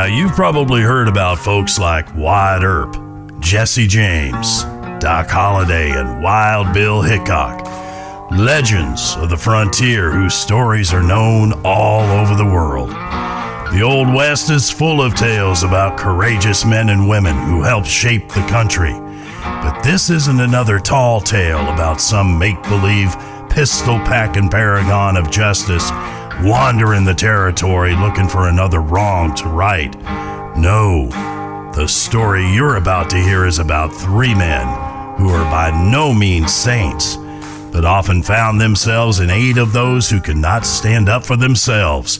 Now, you've probably heard about folks like Wyatt Earp, Jesse James, Doc Holliday, and Wild Bill Hickok. Legends of the frontier whose stories are known all over the world. The Old West is full of tales about courageous men and women who helped shape the country. But this isn't another tall tale about some make-believe pistol-packing paragon of justice wandering the territory looking for another wrong to right. No, the story you're about to hear is about three men who are by no means saints, but often found themselves in aid of those who could not stand up for themselves.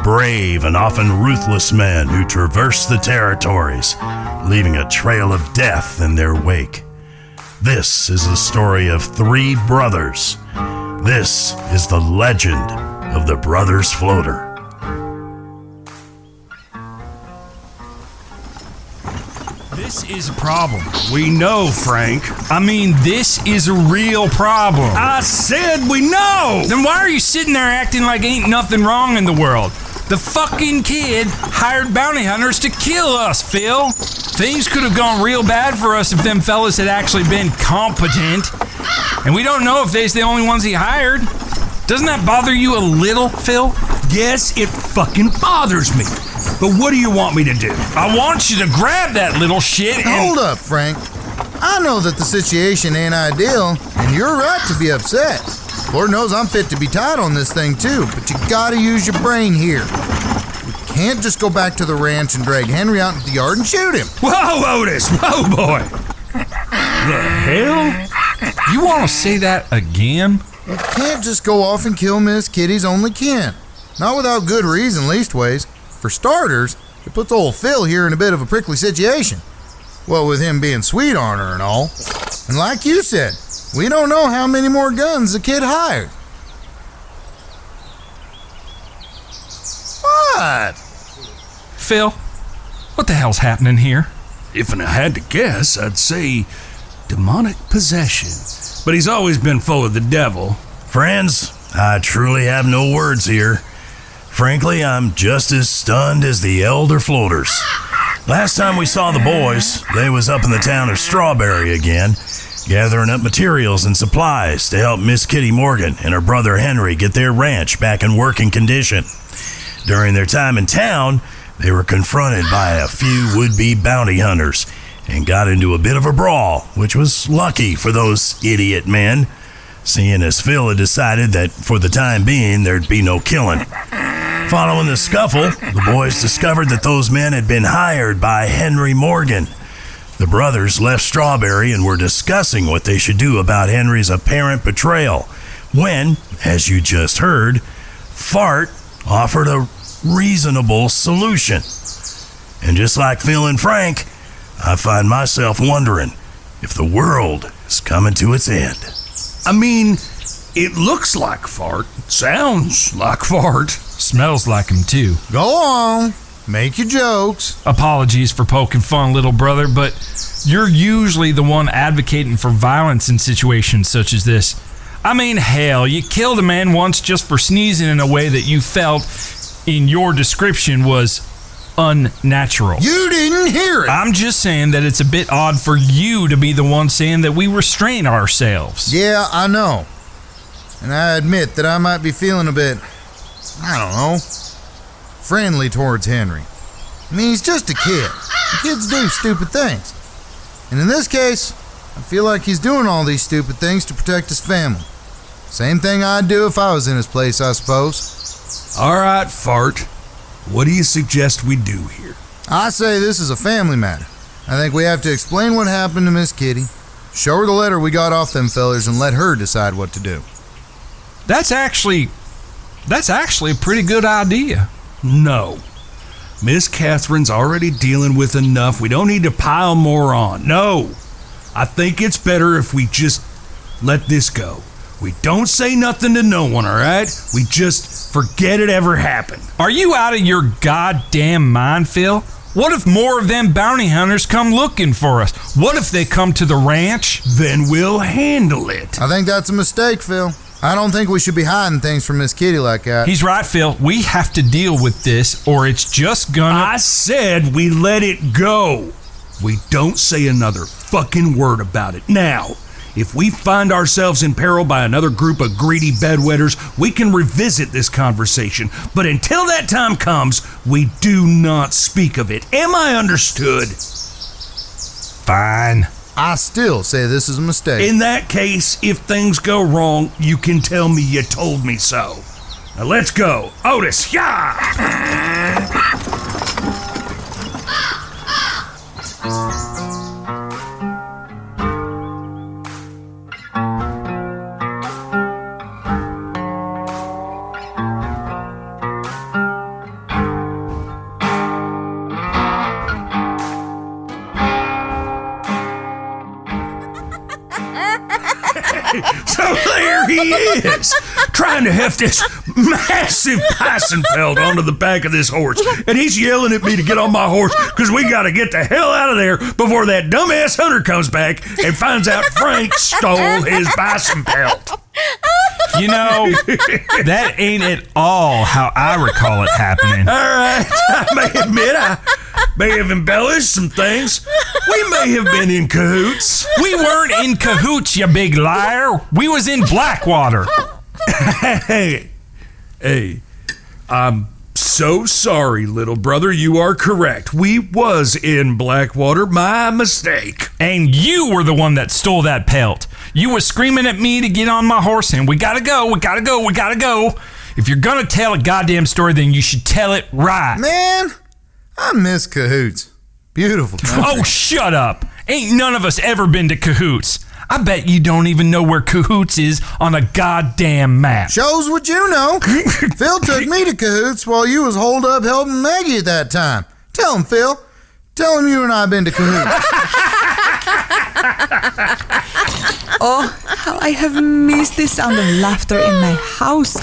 Brave and often ruthless men who traversed the territories, leaving a trail of death in their wake. This is the story of three brothers. This is the legend of the Brothers Floater. This is a problem. We know, Frank. I mean, this is a real problem. I said we know! Then why are you sitting there acting like ain't nothing wrong in the world? The fucking kid hired bounty hunters to kill us, Phil. Things could have gone real bad for us if them fellas had actually been competent. And we don't know if they's the only ones he hired. Doesn't that bother you a little, Phil? Yes, it fucking bothers me. But what do you want me to do? I want you to grab that little shit and... Hold up, Frank. I know that the situation ain't ideal, and you're right to be upset. Lord knows I'm fit to be tied on this thing too, but you gotta use your brain here. You can't just go back to the ranch and drag Henry out into the yard and shoot him. Whoa, Otis! Whoa, boy! The hell? You want to say that again? You can't just go off and kill Miss Kitty's only kin. Not without good reason, leastways. For starters, it puts old Phil here in a bit of a prickly situation. Well, with him being sweet on her and all. And like you said, we don't know how many more guns the kid hired. What? Phil, what the hell's happening here? If I had to guess, I'd say demonic possession. But he's always been full of the devil. Friends, I truly have no words here. Frankly, I'm just as stunned as the elder floaters. Last time we saw the boys, they was up in the town of Strawberry again, gathering up materials and supplies to help Miss Kitty Morgan and her brother Henry get their ranch back in working condition. During their time in town, they were confronted by a few would-be bounty hunters and got into a bit of a brawl, which was lucky for those idiot men, seeing as Phil had decided that for the time being there'd be no killing. Following the scuffle, the boys discovered that those men had been hired by Henry Morgan. The brothers left Strawberry and were discussing what they should do about Henry's apparent betrayal when, as you just heard, Fart offered a reasonable solution. And just like Phil and Frank, I find myself wondering if the world is coming to its end. I mean, it looks like Fart. Sounds like Fart. Smells like him too. Go on. Make your jokes. Apologies for poking fun, little brother, but you're usually the one advocating for violence in situations such as this. I mean, hell, you killed a man once just for sneezing in a way that you felt, in your description, was unnatural. You didn't hear it. I'm just saying that it's a bit odd for you to be the one saying that we restrain ourselves. Yeah, I know. And I admit that I might be feeling a bit, I don't know, friendly towards Henry. I mean, he's just a kid. Kids do stupid things. And in this case, I feel like he's doing all these stupid things to protect his family. Same thing I'd do if I was in his place, I suppose. All right, Fart. What do you suggest we do here? I say this is a family matter. I think we have to explain what happened to Miss Kitty, show her the letter we got off them fellers, and let her decide what to do. That's actually a pretty good idea. No. Miss Catherine's already dealing with enough. We don't need to pile more on. No. I think it's better if we just let this go. We don't say nothing to no one, all right? We just forget it ever happened. Are you out of your goddamn mind, Phil? What if more of them bounty hunters come looking for us? What if they come to the ranch? Then we'll handle it. I think that's a mistake, Phil. I don't think we should be hiding things from Miss Kitty like that. He's right, Phil. We have to deal with this, or it's just gonna... I said we let it go. We don't say another fucking word about it. Now, if we find ourselves in peril by another group of greedy bedwetters, we can revisit this conversation. But until that time comes, we do not speak of it. Am I understood? Fine. I still say this is a mistake. In that case, if things go wrong, you can tell me you told me so. Now let's go. Otis, yeah! So there he is, trying to heft this massive bison pelt onto the back of this horse. And he's yelling at me to get on my horse because we got to get the hell out of there before that dumbass hunter comes back and finds out Frank stole his bison pelt. You know, that ain't at all how I recall it happening. All right, I may admit I may have embellished some things. We may have been in cahoots. We weren't in cahoots, you big liar. We was in Blackwater. Hey, I'm so sorry, little brother. You are correct. We was in Blackwater. My mistake. And you were the one that stole that pelt. You was screaming at me to get on my horse and we gotta go. If you're gonna tell a goddamn story, then you should tell it right. Man, I miss cahoots. Beautiful country. Oh, shut up. Ain't none of us ever been to Cahoots. I bet you don't even know where Cahoots is on a goddamn map. Shows what you know. Phil took me to Cahoots while you was holed up helping Maggie at that time. Tell him, Phil. Tell him you and I been to Cahoots. Oh, how I have missed the sound of laughter in my house.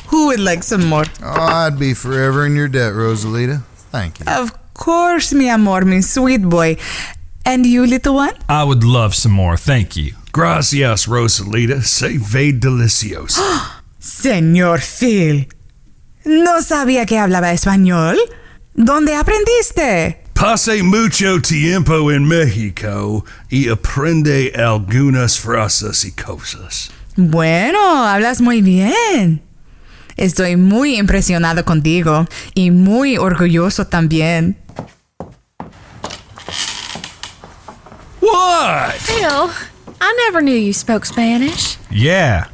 Who would like some more? Oh, I'd be forever in your debt, Rosalita. Thank you. Of course, mi amor, mi sweet boy. And you, little one? I would love some more, thank you. Gracias, Rosalita. Se ve delicioso. Señor Phil, no sabía que hablaba español. ¿Dónde aprendiste? Pasé mucho tiempo en México y aprende algunas frases y cosas. Bueno, hablas muy bien. Estoy muy impresionado contigo y muy orgulloso también. What? Phil, I never knew you spoke Spanish. Yeah,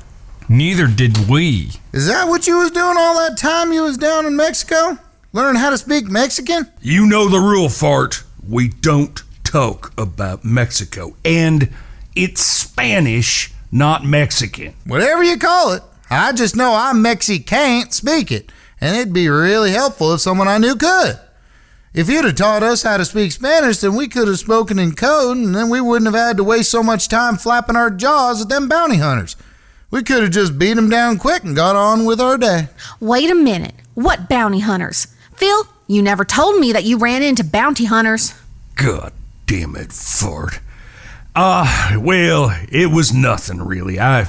neither did we. Is that what you was doing all that time you was down in Mexico? Learning how to speak Mexican? You know the rule, Fart. We don't talk about Mexico. And it's Spanish, not Mexican. Whatever you call it. I just know I can't speak it, and it'd be really helpful if someone I knew could. If you'd have taught us how to speak Spanish, then we could have spoken in code, and then we wouldn't have had to waste so much time flapping our jaws at them bounty hunters. We could have just beat them down quick and got on with our day. Wait a minute. What bounty hunters? Phil, you never told me that you ran into bounty hunters. God damn it, Fart. Well, it was nothing really. I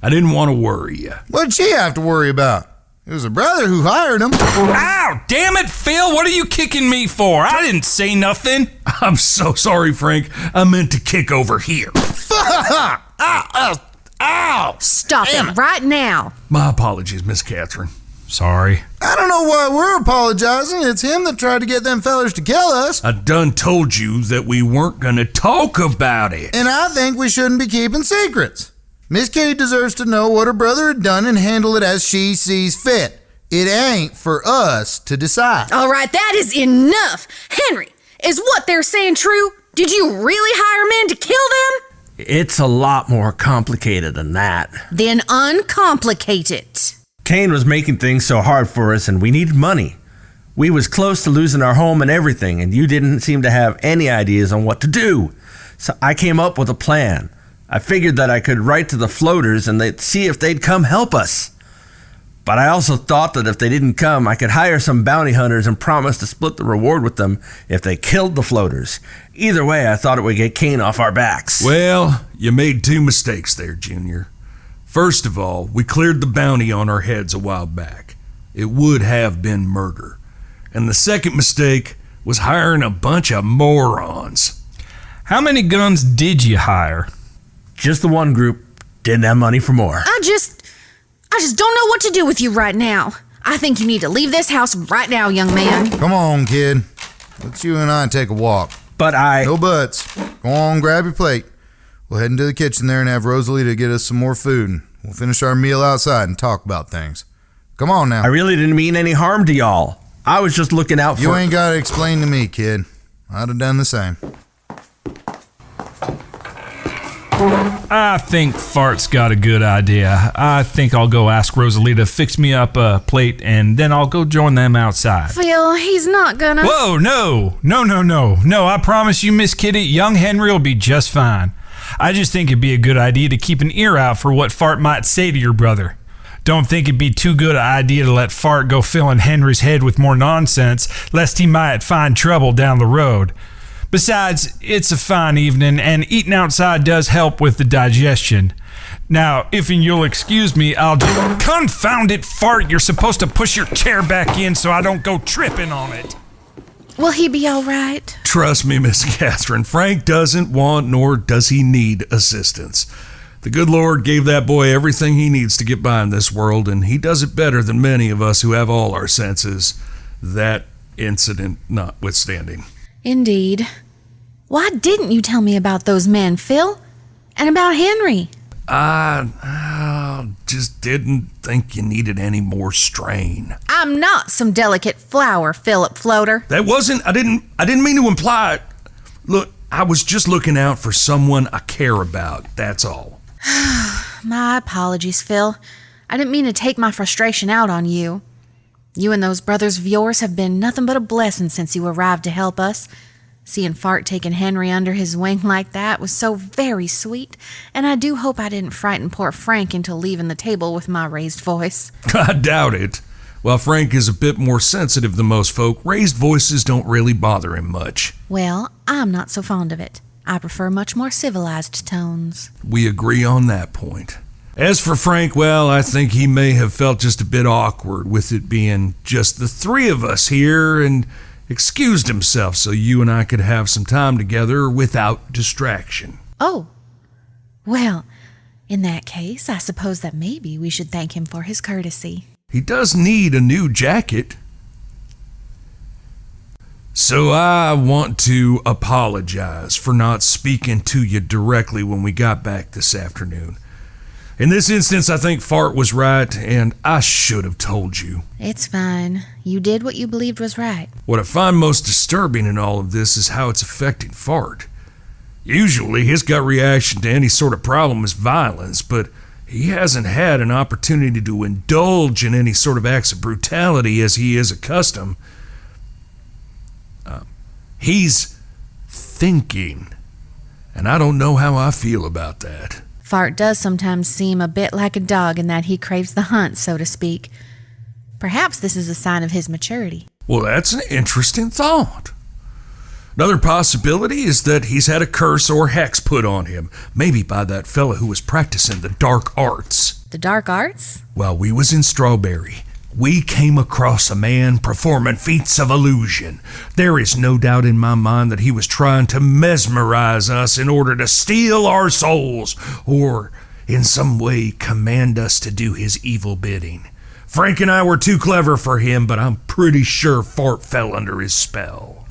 didn't want to worry you. What'd she have to worry about? It was a brother who hired him. Ow, damn it, Phil, what are you kicking me for? I didn't say nothing. I'm so sorry, Frank. I meant to kick over here. Ow! Stop it right now. My apologies, Miss Catherine. Sorry. I don't know why we're apologizing. It's him that tried to get them fellers to kill us. I done told you that we weren't gonna talk about it. And I think we shouldn't be keeping secrets. Miss Kitty deserves to know what her brother had done and handle it as she sees fit. It ain't for us to decide. All right, that is enough. Henry, is what they're saying true? Did you really hire men to kill them? It's a lot more complicated than that. Then uncomplicate it. Kane was making things so hard for us and we needed money. We was close to losing our home and everything, and you didn't seem to have any ideas on what to do. So I came up with a plan. I figured that I could write to the floaters and they'd see if they'd come help us. But I also thought that if they didn't come, I could hire some bounty hunters and promise to split the reward with them if they killed the floaters. Either way, I thought it would get Kane off our backs. Well, you made two mistakes there, Junior. First of all, we cleared the bounty on our heads a while back. It would have been murder. And the second mistake was hiring a bunch of morons. How many guns did you hire? Just the one group. Didn't have money for more. I just don't know what to do with you right now. I think you need to leave this house right now, young man. Come on, kid. Let's you and I take a walk. But No buts. Go on, grab your plate. We'll head into the kitchen there and have Rosalita get us some more food, and we'll finish our meal outside and talk about things. Come on now. I really didn't mean any harm to y'all. I was just looking out for... You ain't got to explain to me, kid. I'd have done the same. I think Fart's got a good idea. I think I'll go ask Rosalita to fix me up a plate, and then I'll go join them outside. Phil, he's not gonna... Whoa, no. No, I promise you, Miss Kitty, young Henry will be just fine. I just think it'd be a good idea to keep an ear out for what Fart might say to your brother. Don't think it'd be too good an idea to let Fart go filling Henry's head with more nonsense, lest he might find trouble down the road. Besides, it's a fine evening, and eating outside does help with the digestion. Now, if you'll excuse me, I'll just... Confound it, Fart! You're supposed to push your chair back in so I don't go tripping on it. Will he be all right? Trust me, Miss Catherine, Frank doesn't want nor does he need assistance. The good Lord gave that boy everything he needs to get by in this world, and he does it better than many of us who have all our senses, that incident notwithstanding. Indeed. Why didn't you tell me about those men, Phil? And about Henry? I just didn't think you needed any more strain. I'm not some delicate flower, Philip Floater. That wasn't, I didn't mean to imply. Look, I was just looking out for someone I care about, that's all. My apologies, Phil. I didn't mean to take my frustration out on you. You and those brothers of yours have been nothing but a blessing since you arrived to help us. Seeing Fart taking Henry under his wing like that was so very sweet, and I do hope I didn't frighten poor Frank into leaving the table with my raised voice. I doubt it. While Frank is a bit more sensitive than most folk, raised voices don't really bother him much. Well, I'm not so fond of it. I prefer much more civilized tones. We agree on that point. As for Frank, well, I think he may have felt just a bit awkward with it being just the three of us here and excused himself so you and I could have some time together without distraction. Oh. Well, in that case, I suppose that maybe we should thank him for his courtesy. He does need a new jacket. So I want to apologize for not speaking to you directly when we got back this afternoon. In this instance, I think Fart was right, and I should have told you. It's fine. You did what you believed was right. What I find most disturbing in all of this is how it's affecting Fart. Usually, his gut reaction to any sort of problem is violence, but he hasn't had an opportunity to indulge in any sort of acts of brutality as he is accustomed. He's thinking, and I don't know how I feel about that. Fart does sometimes seem a bit like a dog in that he craves the hunt, so to speak. Perhaps this is a sign of his maturity. Well, that's an interesting thought. Another possibility is that he's had a curse or hex put on him, maybe by that fella who was practicing the dark arts. The dark arts? While we was in Strawberry, we came across a man performing feats of illusion. There is no doubt in my mind that he was trying to mesmerize us in order to steal our souls, or in some way command us to do his evil bidding. Frank and I were too clever for him, but I'm pretty sure Fart fell under his spell.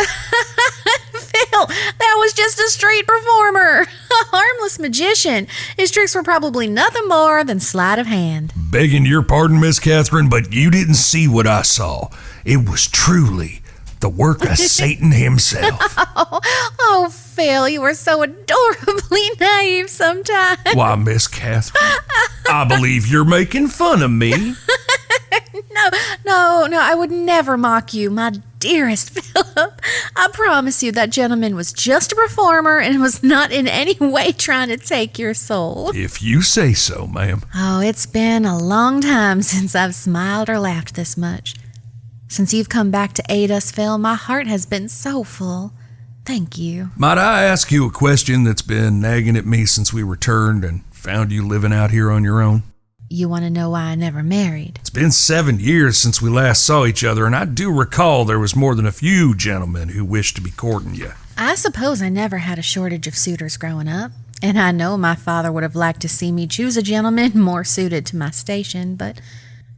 Phil, that was just a street performer. A harmless magician. His tricks were probably nothing more than sleight of hand. Begging your pardon, Miss Catherine, but you didn't see what I saw. It was truly the work of Satan himself. Oh, Phil, you are so adorably naive sometimes. Why, Miss Catherine, I believe you're making fun of me. No, I would never mock you, my dearest Philip. I promise you that gentleman was just a performer and was not in any way trying to take your soul. If you say so, ma'am. Oh, it's been a long time since I've smiled or laughed this much. Since you've come back to aid us, Phil, my heart has been so full. Thank you. Might I ask you a question that's been nagging at me since we returned and found you living out here on your own? You want to know why I never married? It's been 7 years since we last saw each other, and I do recall there was more than a few gentlemen who wished to be courting you. I suppose I never had a shortage of suitors growing up, and I know my father would have liked to see me choose a gentleman more suited to my station, but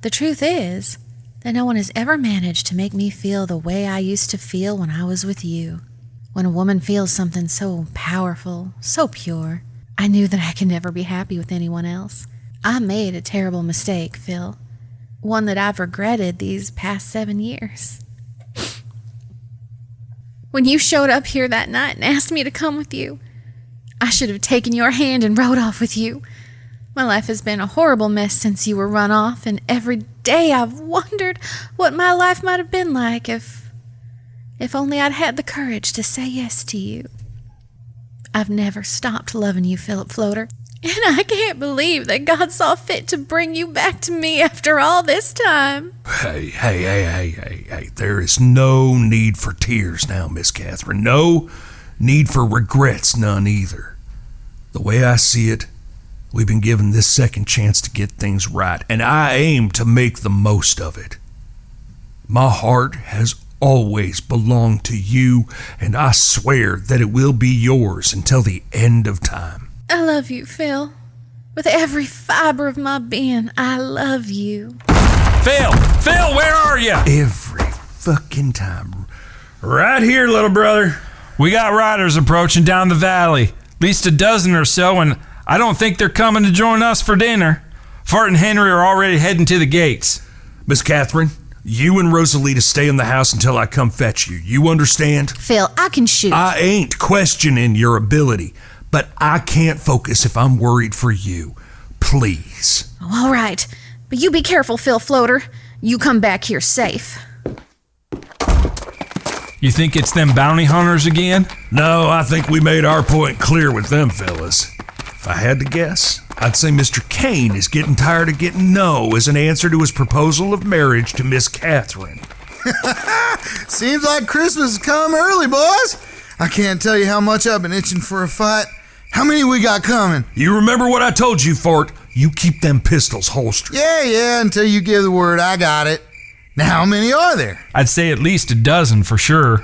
the truth is that no one has ever managed to make me feel the way I used to feel when I was with you. When a woman feels something so powerful, so pure, I knew that I could never be happy with anyone else. I made a terrible mistake, Phil. One that I've regretted these past 7 years. When you showed up here that night and asked me to come with you, I should have taken your hand and rode off with you. My life has been a horrible mess since you were run off, and every day I've wondered what my life might have been like if only I'd had the courage to say yes to you. I've never stopped loving you, Philip Floater. And I can't believe that God saw fit to bring you back to me after all this time. Hey. There is no need for tears now, Miss Catherine. No need for regrets, none either. The way I see it, we've been given this second chance to get things right, and I aim to make the most of it. My heart has always belonged to you, and I swear that it will be yours until the end of time. I love you, Phil. With every fiber of my being, I love you. Phil, where are you? Every fucking time. Right here, little brother. We got riders approaching down the valley. At least a dozen or so, and I don't think they're coming to join us for dinner. Fart and Henry are already heading to the gates. Miss Catherine, you and Rosalita stay in the house until I come fetch you. You understand? Phil, I can shoot. I ain't questioning your ability, but I can't focus if I'm worried for you. Please. Oh, all right. But you be careful, Phil Floater. You come back here safe. You think it's them bounty hunters again? No, I think we made our point clear with them fellas. If I had to guess, I'd say Mr. Kane is getting tired of getting no as an answer to his proposal of marriage to Miss Catherine. Seems like Christmas has come early, boys. I can't tell you how much I've been itching for a fight. How many we got coming? You remember what I told you, Fort? You keep them pistols holstered. Yeah, until you give the word, I got it. Now, how many are there? I'd say at least a dozen for sure.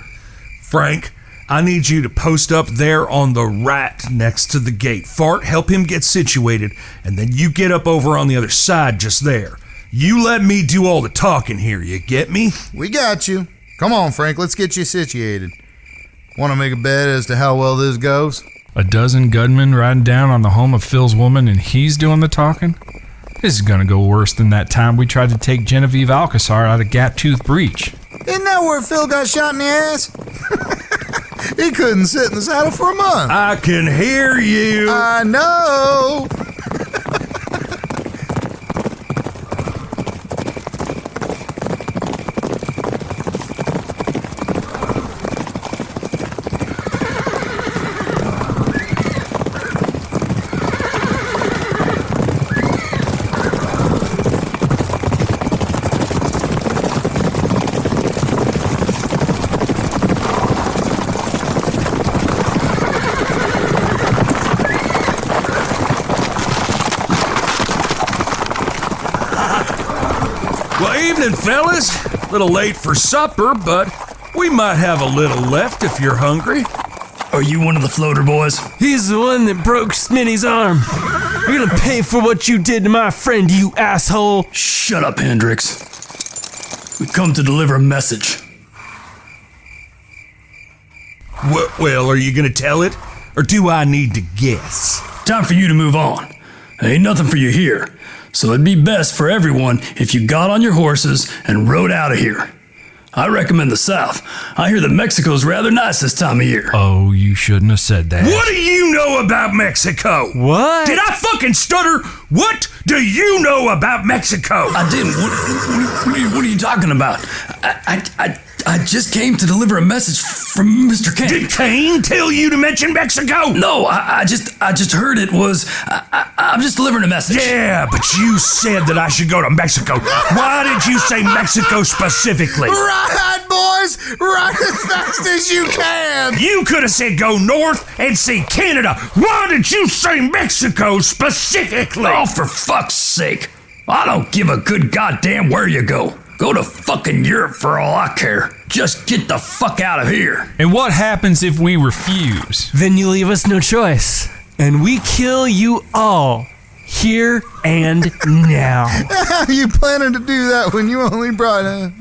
Frank, I need you to post up there on the right next to the gate. Fart, help him get situated, and then you get up over on the other side just there. You let me do all the talking here, you get me? We got you. Come on, Frank, let's get you situated. Want to make a bet as to how well this goes? A dozen gunmen riding down on the home of Phil's woman and he's doing the talking? This is gonna go worse than that time we tried to take Genevieve Alcazar out of Gap-Tooth Breach. Isn't that where Phil got shot in the ass? He couldn't sit in the saddle for a month. I can hear you. I know. Evening, fellas. A little late for supper, but we might have a little left if you're hungry. Are you one of the floater boys? He's the one that broke Smitty's arm. You're gonna pay for what you did to my friend, you asshole. Shut up, Hendrix. We've come to deliver a message. Well, are you gonna tell it? Or do I need to guess? Time for you to move on. Ain't nothing for you here. So it'd be best for everyone if you got on your horses and rode out of here. I recommend the South. I hear that Mexico's rather nice this time of year. Oh, you shouldn't have said that. What do you know about Mexico? What? Did I fucking stutter? What do you know about Mexico? I didn't. What are you talking about? I just came to deliver a message from Mr. Kane. Did Kane tell you to mention Mexico? No, I just heard it was. I'm just delivering a message. Yeah, but you said that I should go to Mexico. Why did you say Mexico specifically? Right, boys! Ride as fast as you can! You could have said go north and see Canada. Why did you say Mexico specifically? Oh, for fuck's sake. I don't give a good goddamn where you go. Go to fucking Europe for all I care. Just get the fuck out of here. And what happens if we refuse? Then you leave us no choice, and we kill you all, here and now. How you planning to do that when you only brought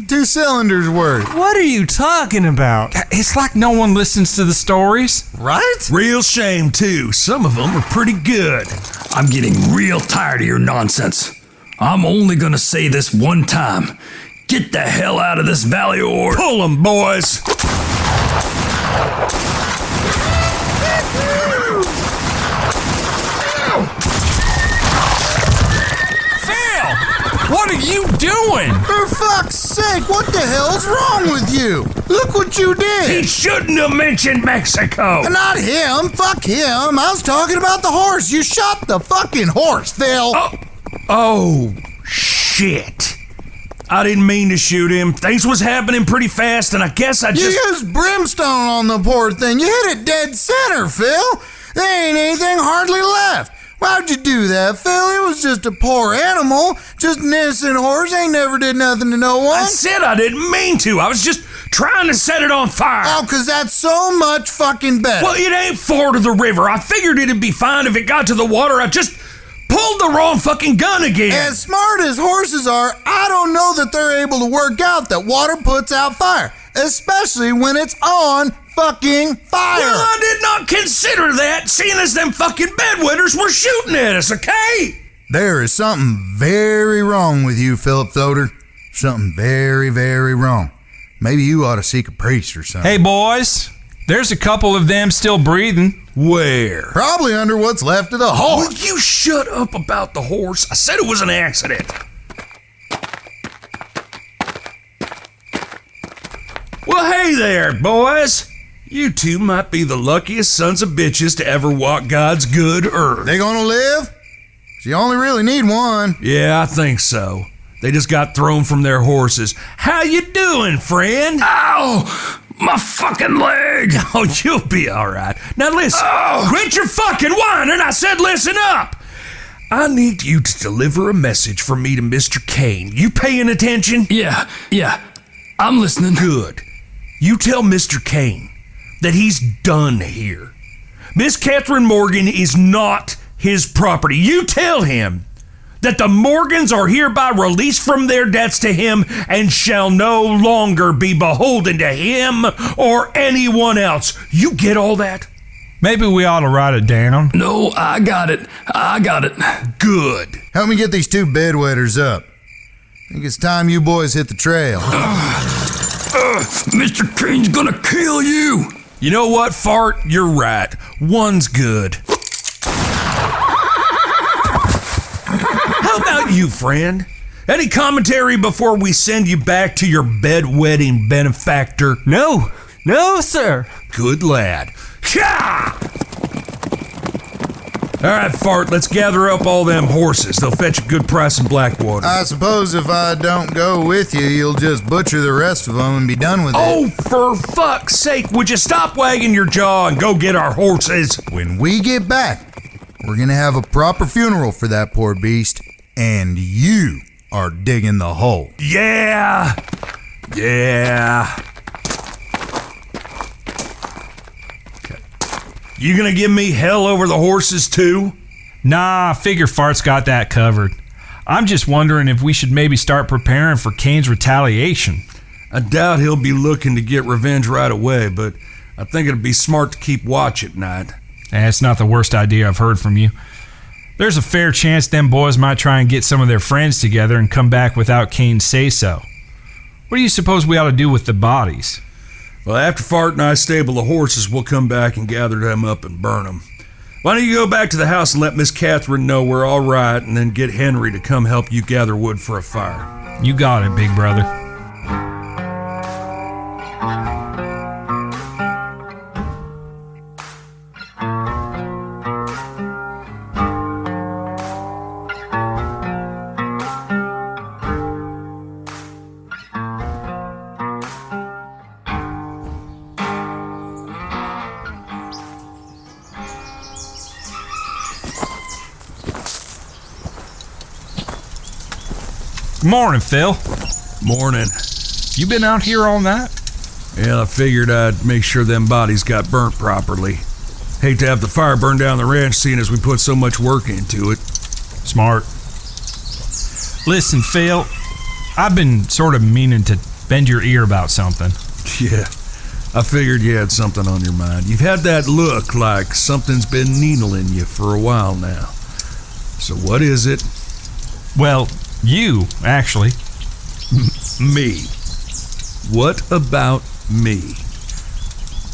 2 cylinders worth? What are you talking about? It's like no one listens to the stories. Right? Real shame, too. Some of them are pretty good. I'm getting real tired of your nonsense. I'm only gonna say this one time. Get the hell out of this valley or... Pull 'em, boys. Phil! What are you doing? For fuck's sake, what the hell's wrong with you? Look what you He did! shouldn't have mentioned Mexico. Not him, fuck him. I was talking about the horse. You shot the fucking horse, Phil. Oh, shit. I didn't mean to shoot him. Things was happening pretty fast, and I guess I You just... used brimstone on the poor thing. You hit it dead center, Phil. There ain't anything hardly left. Why'd you do that, Phil? It was just a poor animal. Just an innocent horse. Ain't never did nothing to no one. I said I didn't mean to. I was just trying to set it on fire. Oh, 'cause that's so much fucking better. Well, it ain't far to the river. I figured it'd be fine if it got to the water. I just pulled the wrong fucking gun again. As smart as horses are, I don't know that they're able to work out that water puts out fire, especially when it's on fucking fire. Well, I did not consider that, seeing as them fucking bedwetters were shooting at us, okay? There is something very wrong with you, Philip Thoder. Something very, very wrong. Maybe you ought to seek a priest or something. Hey, boys. There's a couple of them still breathing. Where? Probably under what's left of the Will horse. you shut up about the horse? I said it was an accident. Well, hey there, boys. You two might be the luckiest sons of bitches to ever walk God's good earth. They gonna live? You only really need one. Yeah, I think so. They just got thrown from their horses. How you doing, friend? Ow! My fucking leg! Oh, you'll be all right. Now listen, Oh. quit your fucking whining. I said listen up. I need you to deliver a message from me to Mr. Kane. You paying attention? Yeah. I'm listening. Good. You tell Mr. Kane that he's done here. Miss Catherine Morgan is not his property. You tell him that the Morgans are hereby released from their debts to him and shall no longer be beholden to him or anyone else. You get all that? Maybe we ought to write it down. No, I got it. Good. Help me get these 2 bedwetters up. Think it's time you boys hit the trail. Mr. Kane's gonna kill you. You know what, Fart? You're right. One's good. How about you, friend? Any commentary before we send you back to your bedwetting benefactor? No, sir. Good lad. Ha! All right, Fart, let's gather up all them horses. They'll fetch a good price in Blackwater. I suppose if I don't go with you, you'll just butcher the rest of them and be done with it. Oh, for fuck's sake, would you stop wagging your jaw and go get our horses? When we get back, we're gonna have a proper funeral for that poor beast, and you are digging the hole. Yeah. You gonna give me hell over the horses too? Nah, I figure Fart's got that covered. I'm just wondering if we should maybe start preparing for Kane's retaliation. I doubt he'll be looking to get revenge right away, but I think it'd be smart to keep watch at night. That's not the worst idea I've heard from you. There's a fair chance them boys might try and get some of their friends together and come back without Kane's say-so. What do you suppose we ought to do with the bodies? Well, after Fart and I stable the horses, we'll come back and gather them up and burn them. Why don't you go back to the house and let Miss Catherine know we're all right, and then get Henry to come help you gather wood for a fire. You got it, big brother. Morning, Phil. Morning. You been out here all night? Yeah, I figured I'd make sure them bodies got burnt properly. Hate to have the fire burn down the ranch, seeing as we put so much work into it. Smart. Listen, Phil, I've been sort of meaning to bend your ear about something. Yeah, I figured you had something on your mind. You've had that look like something's been needling you for a while now. So what is it? Well, you, actually. Me. What about me?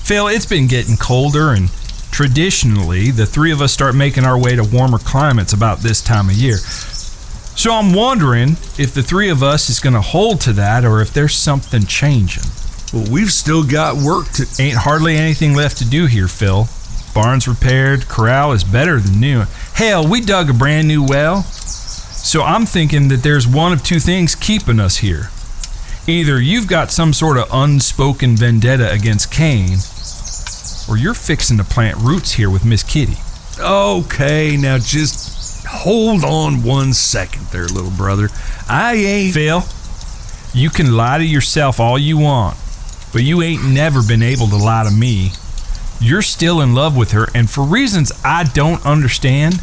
Phil, it's been getting colder, and traditionally, the three of us start making our way to warmer climates about this time of year. So I'm wondering if the three of us is going to hold to that, or if there's something changing. Well, we've still got work to... Ain't hardly anything left to do here, Phil. Barn's repaired, corral is better than new. Hell, we dug a brand new well. So I'm thinking that there's one of two things keeping us here. Either you've got some sort of unspoken vendetta against Cain, or you're fixing to plant roots here with Miss Kitty. Okay, now just hold on 1 second there, little brother. I ain't... Phil, you can lie to yourself all you want, but you ain't never been able to lie to me. You're still in love with her, and for reasons I don't understand,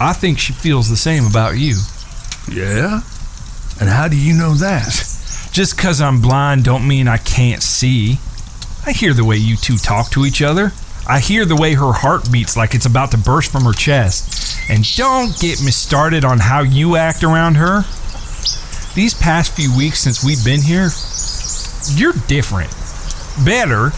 I think she feels the same about you. Yeah? And how do you know that? Just 'cause I'm blind don't mean I can't see. I hear the way you two talk to each other. I hear the way her heart beats like it's about to burst from her chest. And don't get me started on how you act around her. These past few weeks since we've been here, you're different. Better.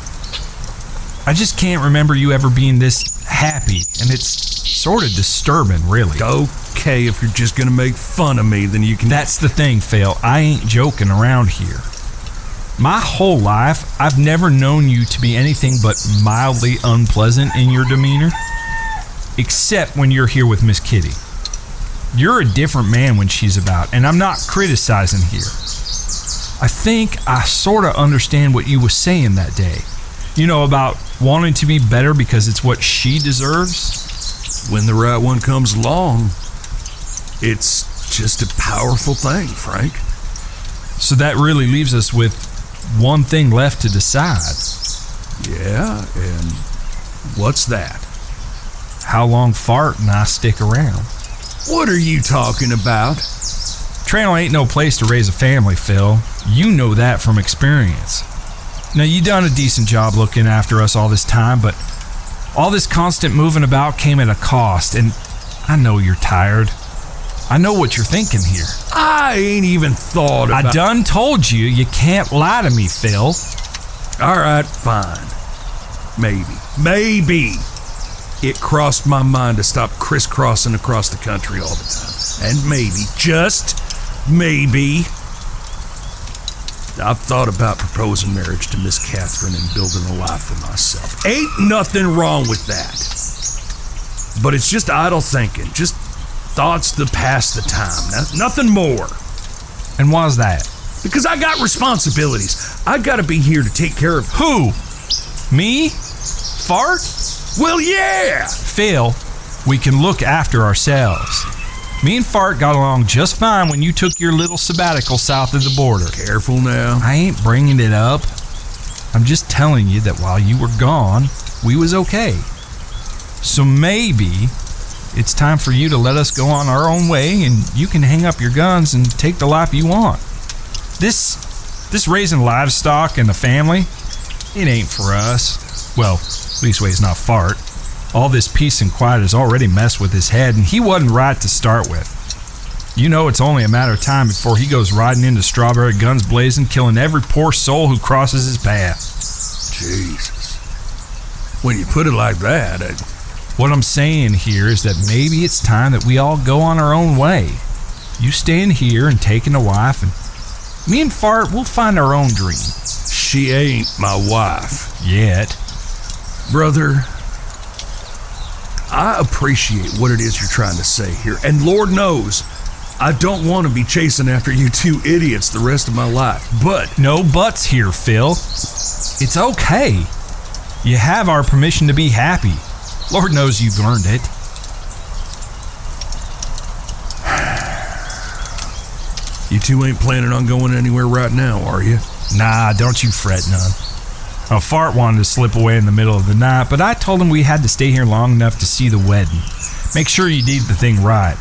I just can't remember you ever being this happy, and it's sort of disturbing, really. Okay, if you're just gonna make fun of me, then you can... That's the thing, Phil. I ain't joking around here. My whole life, I've never known you to be anything but mildly unpleasant in your demeanor, except when you're here with Miss Kitty. You're a different man when she's about, and I'm not criticizing here. I think I sort of understand what you were saying that day. You know, about wanting to be better because it's what she deserves. When the right one comes along, it's just a powerful thing, Frank. So that really leaves us with one thing left to decide. Yeah, and what's that? How long Fart and I stick around. What are you talking about? Trail ain't no place to raise a family, Phil. You know that from experience. Now, you done a decent job looking after us all this time, but all this constant moving about came at a cost, and I know you're tired. I know what you're thinking here. I ain't even thought about... I done told you you can't lie to me, Phil. All right, fine. Maybe it crossed my mind to stop crisscrossing across the country all the time. And maybe, just maybe, I've thought about proposing marriage to Miss Catherine and building a life for myself. Ain't nothing wrong with that. But it's just idle thinking, just thoughts to pass the time, nothing more. And why's that? Because I got responsibilities. I gotta be here to take care of... Who? Me? Fart? Well, yeah! Phil, we can look after ourselves. Me and Fart got along just fine when you took your little sabbatical south of the border. Careful now. I ain't bringing it up. I'm just telling you that while you were gone, we was okay. So maybe it's time for you to let us go on our own way, and you can hang up your guns and take the life you want. This raising livestock and the family, it ain't for us. Well, leastways not Fart. All this peace and quiet has already messed with his head, and he wasn't right to start with. You know it's only a matter of time before he goes riding into Strawberry guns blazing, killing every poor soul who crosses his path. Jesus. When you put it like that, What I'm saying here is that maybe it's time that we all go on our own way. You staying here and taking a wife, and me and Fart, we'll find our own dream. She ain't my wife. Yet. Brother, I appreciate what it is you're trying to say here, and Lord knows, I don't want to be chasing after you two idiots the rest of my life, but... No buts here, Phil. It's okay. You have our permission to be happy. Lord knows you've earned it. You two ain't planning on going anywhere right now, are you? Nah, don't you fret none. Fart wanted to slip away in the middle of the night, but I told him we had to stay here long enough to see the wedding. Make sure you did the thing right.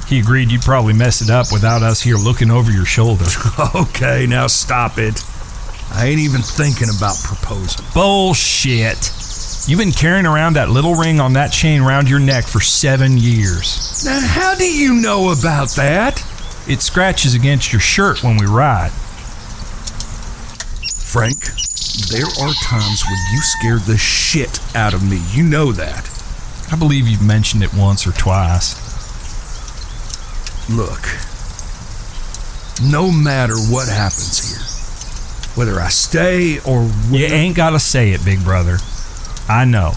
He agreed you'd probably mess it up without us here looking over your shoulder. Okay, now stop it. I ain't even thinking about proposing. Bullshit. You've been carrying around that little ring on that chain around your neck for 7 years. Now, how do you know about that? It scratches against your shirt when we ride. Frank, there are times when you scared the shit out of me. You know that. I believe you've mentioned it once or twice. Look, no matter what happens here, whether I stay or... You ain't gotta say it, big brother. I know.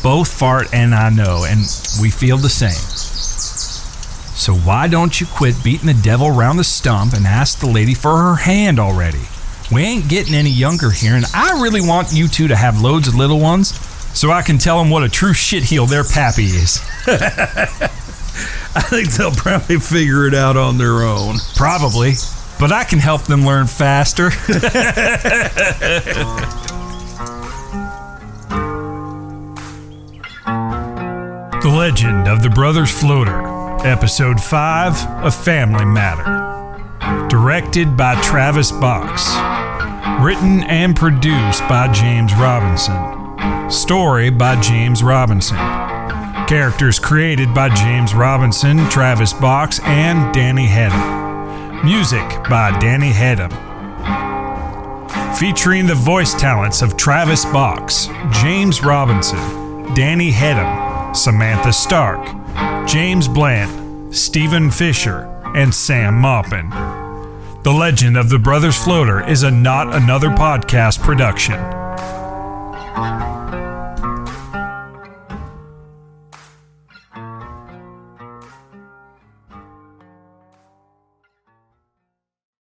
Both Fart and I know, and we feel the same. So why don't you quit beating the devil around the stump and ask the lady for her hand already? We ain't getting any younger here, and I really want you two to have loads of little ones so I can tell them what a true shitheel their pappy is. I think they'll probably figure it out on their own. Probably, but I can help them learn faster. The Legend of the Brothers Floater, Episode 5, A Family Matter. Directed by Travis Box. Written and produced by James Robinson. Story by James Robinson. Characters created by James Robinson, Travis Box, and Danny Hedham. Music by Danny Hedham. Featuring the voice talents of Travis Box, James Robinson, Danny Hedham, Samantha Stark, James Bland, Stephen Fisher, and Sam Maupin. The Legend of the Brothers Floater is a Not Another Podcast production.